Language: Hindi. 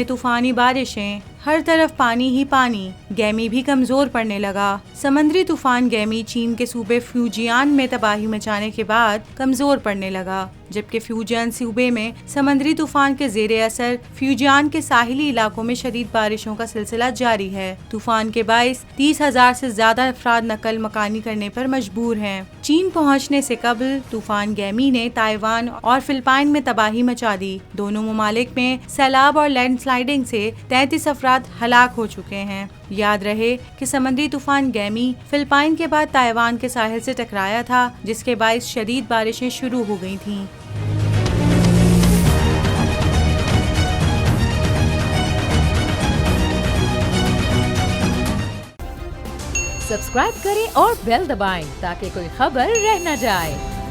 तूफानी बारिशें, हर तरफ पानी ही पानी। गैमी भी कमजोर पड़ने लगा। समंदरी तूफान गैमी चीन के सूबे फ्यूजियान में तबाही मचाने के बाद कमजोर पड़ने लगा, जबकि फ्यूजियान सूबे में समंदरी तूफान के जेरे असर फ्यूजियान के साहिली इलाकों में शदीद बारिशों का सिलसिला जारी है। तूफान के बाइस 30,000 से ज्यादा अफराद नकल मकानी करने पर मजबूर हैं। चीन पहुंचने से कबल तूफान गैमी ने ताइवान और फिलिपाइन में तबाही मचा दी। दोनों ममालिक में सैलाब और लैंडस्लाइडिंग से 33 अफराद हलाक हो चुके हैं। याद रहे कि समुद्री तूफान गैमी फिलिपाइन के बाद ताइवान के साहिल से टकराया था, जिसके बाइस शदीद बारिशें शुरू हो गई थीं। सब्सक्राइब करें और बेल दबाएं ताकि कोई खबर रह न जाए।